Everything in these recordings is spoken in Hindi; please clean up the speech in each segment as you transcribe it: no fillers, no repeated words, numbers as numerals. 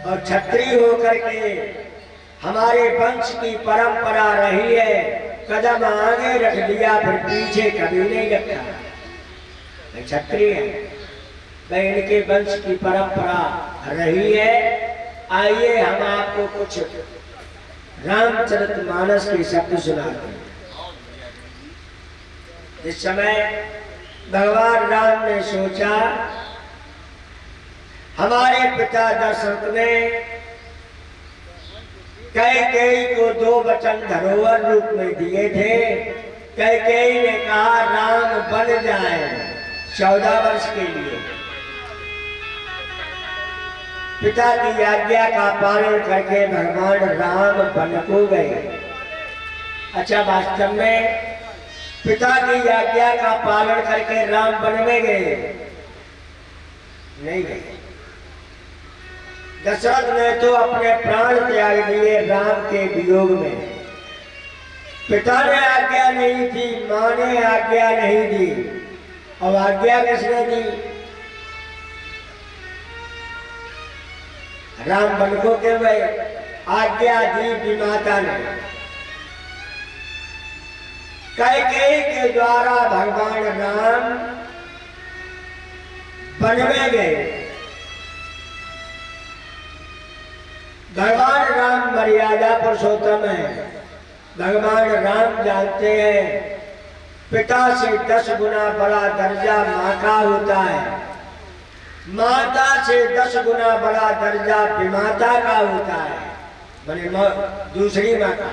और क्षत्रिय होकर के हमारे वंश की परंपरा रही है, कदम आगे रख दिया फिर पीछे कभी नहीं रखा। मैं क्षत्रिय है, मैं इनके वंश की परंपरा रही है। आइए हम आपको कुछ रामचरितमानस के शब्द सुनाते हैं। इस समय भगवान राम ने सोचा, हमारे पिता दशरथ ने कैकेयी को 2 वचन धरोहर रूप में दिए थे। कैकेयी ने कहा राम बन जाए 14 वर्ष के लिए। पिता की आज्ञा का पालन करके भगवान राम बन को गए। अच्छा, वास्तव में पिता की आज्ञा का पालन करके राम वन में गए? नहीं गए। दशरथ ने तो अपने प्राण त्याग दिए राम के वियोग में। पिता ने आज्ञा नहीं दी, मां ने आज्ञा नहीं दी, और आज्ञा किसने दी? राम वन को क्यों गए? आज्ञा दी विमाता ने। कैकेयी के द्वारा भगवान राम वन में गए। भगवान राम मर्यादा पुरुषोत्तम है। भगवान राम जानते हैं पिता से 10 गुना बड़ा दर्जा माँ का होता है, माता से 10 गुना बड़ा दर्जा विमाता का होता है, माने दूसरी माँ का।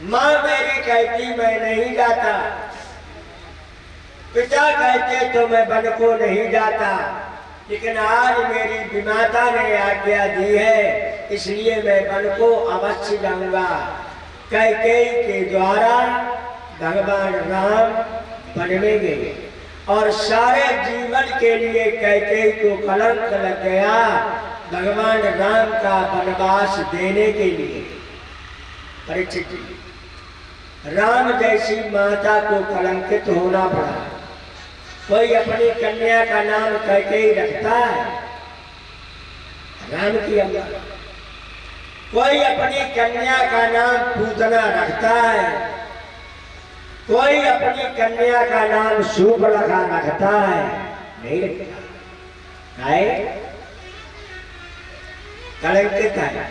माँ मेरी कहती मैं नहीं जाता, पिता कहते तो मैं वन को नहीं जाता, लेकिन आज मेरी विमाता ने आज्ञा दी है, इसलिए मैं वन को अवश्य जाऊंगा। कैकेयी के द्वारा भगवान राम वन में गए और सारे जीवन के लिए कैकेयी को कलंक लग गया भगवान राम का वनवास देने के लिए। परीक्षित, राम जैसी माता को कलंकित होना पड़ा। कोई अपनी कन्या का नाम कैकेयी रखता है? राम की अम्मा। कोई अपनी कन्या का नाम पूतना रखता है? कोई अपनी कन्या का नाम शूर्पणखा रखता है? नहीं रखता है, कलंकित है।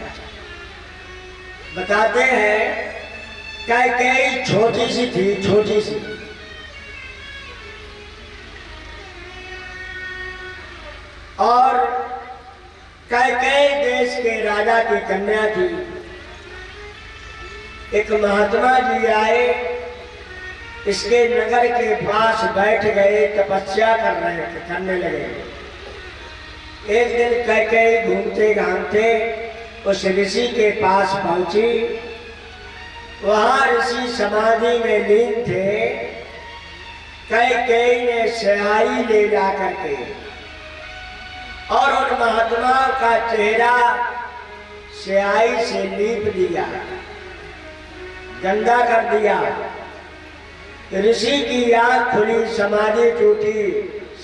बताते हैं कैकेयी छोटी सी थी, छोटी सी, और कैकेयी देश के राजा की कन्या थी। एक महात्मा जी आए, इसके नगर के पास बैठ गए, तपस्या करने लगे। एक दिन कैकेयी घूमते घामते उस ऋषि के पास पहुंची। वहां ऋषि समाधि में लीन थे। कैकेयी ने स्याही ले जा करके और उन महात्माओं का चेहरा स्याही से लीप दिया, गंदा कर दिया। ऋषि की आंख खुली, समाधि टूटी।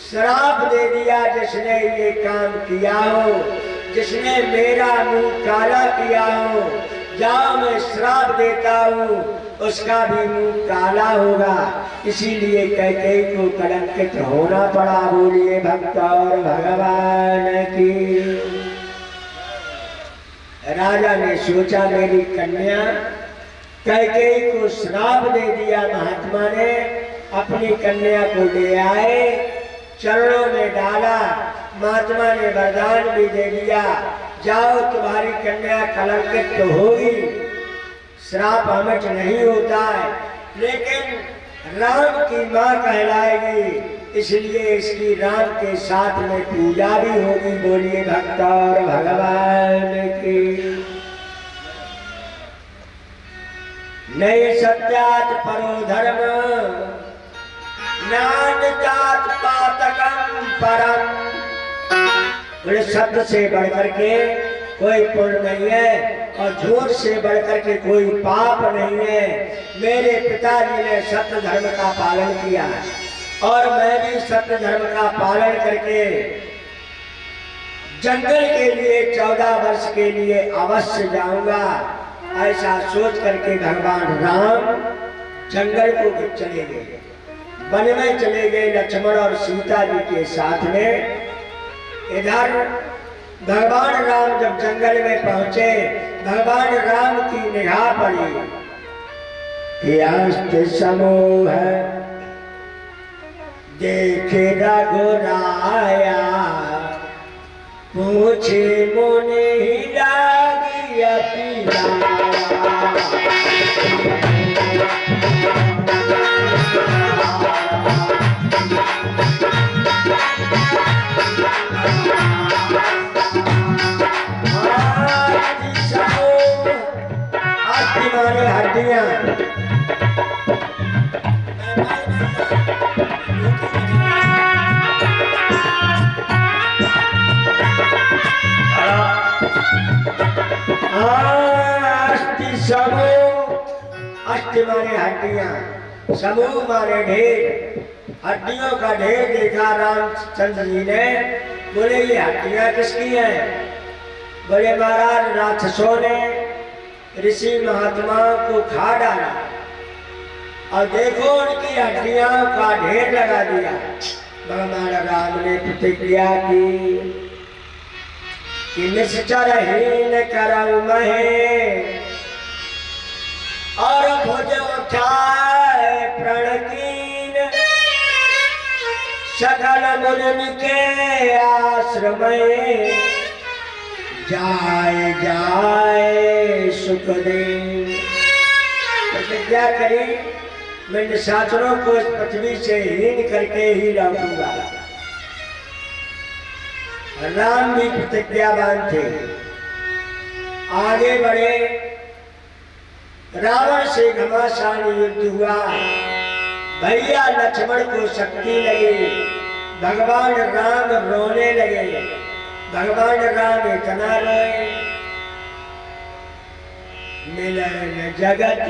श्राप दे दिया, जिसने ये काम किया हो, जिसने मेरा मुंह काला किया हो, जाओ मैं श्राप देता हूँ, उसका भी मुंह काला होगा। इसीलिए कैकेयी को कलंकित होना पड़ा। बोलिए भक्त और भगवान की। राजा ने सोचा मेरी कन्या, कैकेयी को श्राप दे दिया महात्मा ने। अपनी कन्या को ले आए, चरणों में डाला। महात्मा ने वरदान भी दे दिया, जाओ तुम्हारी कन्या कलंकित तो होगी, श्राप अमिट नहीं होता है, लेकिन राम की माँ कहलाएगी, इसलिए इसकी राम के साथ में पूजा भी होगी। बोलिए भक्त और भगवान की। नई सत्यात परो धर्म, नान्यतात पातकम परम। बड़े शब्द से बढ़कर के कोई पुण्य नहीं है और झूठ से बढ़कर के कोई पाप नहीं है। मेरे पिताजी ने सत्य धर्म का पालन किया और मैं भी सत्य धर्म का पालन करके जंगल के लिए 14 वर्ष के लिए अवश्य जाऊंगा। ऐसा सोच करके भगवान राम जंगल को चले गए, वन में चले गए लक्ष्मण और सीता जी के साथ में। इधर भगवान राम जब जंगल में पहुंचे, भगवान राम की निगाह पड़ी कि अस्त समूह देखे रघुराया, पूछे मुनि लागी अतिया। मारे हड्डियां अष्ट मारे हड्डियां, समूह मारे ढेर। हड्डियों का ढेर देखा रामचंद्र जी ने, बोले ये हड्डियां किसकी हैं? बोले महाराज राक्षसों ने ऋषि महात्मा को खा डाला और देखो उनकी हड्डियों का ढेर लगा दिया। भगवान राम ने प्रतिक्रिया की कि निश्चरहीन करऊ महे और भुज उठाए प्रणकीन, सकल मुनि के आश्रम जाए जाए सुखदेव। प्रतिज्ञा करी मैं निशाचरों को इस पृथ्वी से हीन करके ही लौटूंगा। राम भी प्रतिज्ञावान थे, आगे बढ़े। रावण से घमासान युद्ध हुआ, भैया लक्ष्मण को शक्ति लगी, भगवान राम रोने लगे। भगवान राम इतना रोए, मिलन जगत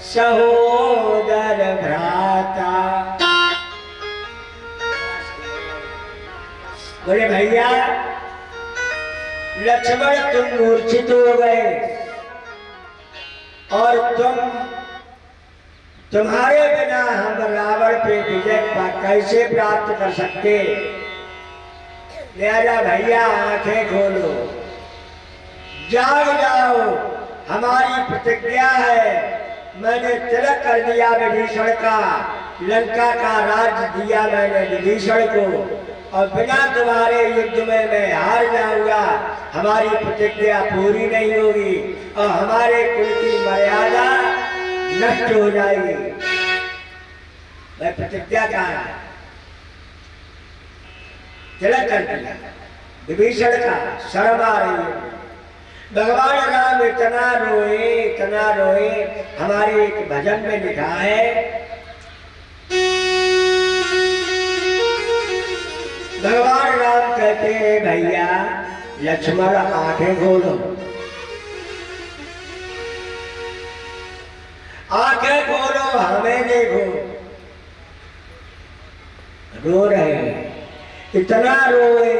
सहोदर भ्राता। बोले भैया लक्ष्मण तुम मूर्छित हो गए और तुम्हारे बिना हम रावण पे विजय कैसे प्राप्त कर सकते? लिहाजा भैया आंखें खोलो, जाग जाओ, हमारी प्रतिज्ञा है। मैंने तिलक कर दिया विभीषण का, लंका का राज्य दिया मैंने विभीषण को, और बिना तुम्हारे युद्ध में मैं हार जाऊंगा। हमारी प्रतिज्ञा पूरी नहीं होगी और हमारे कुल की मर्यादा नष्ट हो जाएगी। मैं प्रतिज्ञा का तिलक कर दिया विभीषण का, शर्म आ रही है। भगवान राम इतना रोए। हमारे एक भजन में लिखा है, भगवान राम कहते हैं भैया लक्ष्मण आंखें खोलो, आंखें खोलो, हमें देखो। रो रहे हैं, इतना रोए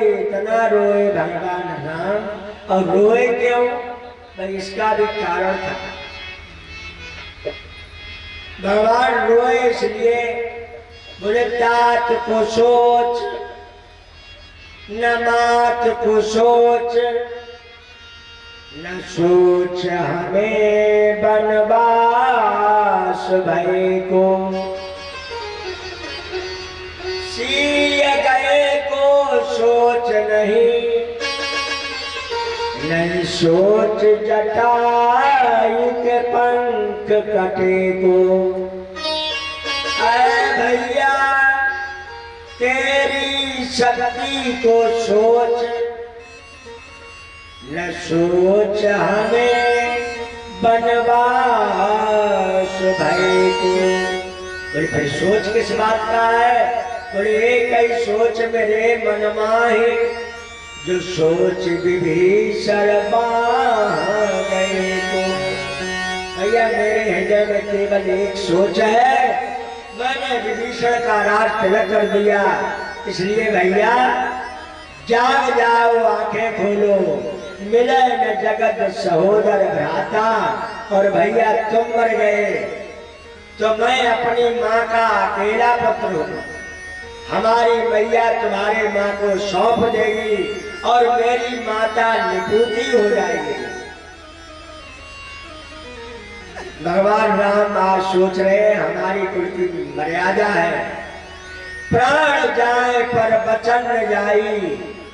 भगवान राम। और रोए क्यों? भाई इसका भी कारण था। भगवान रोए इसलिए, बोले तात को सोच न मात को सोच, न सोच हमें बनवास भय को, सिय गए को सोच नहीं सोच जटायु के पंख कटे को। ऐ भैया तेरी शक्ति को सोच, न सोच हमें बनवास भय को। बोले फिर सोच किस बात का है? बोले एक ही सोच मेरे मन माहे, जो सोच विभीषण गए को। भैया मेरे हृदय में केवल एक सोच है, मैंने विभीषण का राज तिलक कर दिया। इसलिए भैया जाग जाओ आंखें खोलो, मिले न जगत सहोदर भ्राता। और भैया तुम मर गए तो मैं अपनी माँ का अकेला पुत्र हूँ। हमारी मैया तुम्हारे माँ को सौंप देगी और मेरी माता निपूती हो जाएगी। भगवान राम आज सोच रहे हैं हमारी कुल की मर्यादा है, प्राण जाए पर वचन न जाई।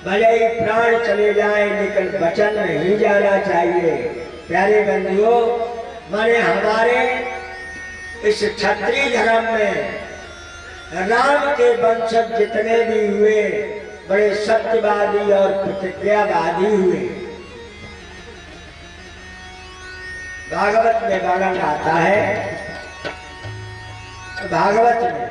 भले ही प्राण चले जाए लेकिन वचन नहीं जाना चाहिए। प्यारे बंधुओं, माने हमारे इस क्षत्रिय धर्म में राम के वंशज जितने भी हुए बड़े सत्यवादी और प्रतिज्ञावादी हुए। भागवत में वर्णन आता है, भागवत में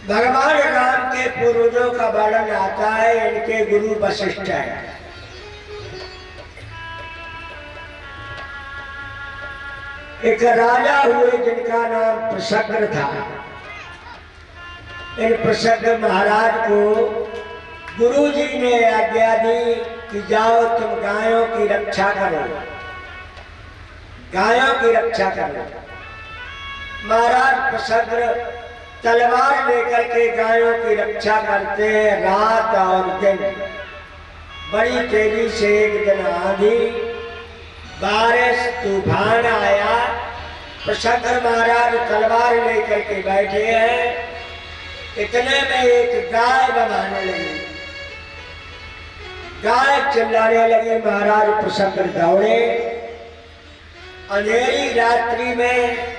भगवान राम के पूर्वजों का वर्णन आता है। इनके गुरु वशिष्ठ हैं। एक राजा हुए जिनका नाम प्रसन्न था। इन प्रसन्न महाराज को गुरुजी ने आज्ञा दी कि जाओ तुम गायों की रक्षा करो, गायों की रक्षा करो। महाराज प्रसन्न तलवार लेकर के गायों की रक्षा करते हैं रात और दिन। बड़ी तेजी से एक दिन आंधी बारिश तूफान आया। प्रसन्न महाराज तलवार लेकर के बैठे हैं, इतने में एक गाय बभाने लगी। गाय चिल्लाने लगी। महाराज प्रसन्न दौड़े। अंधेरी रात्रि में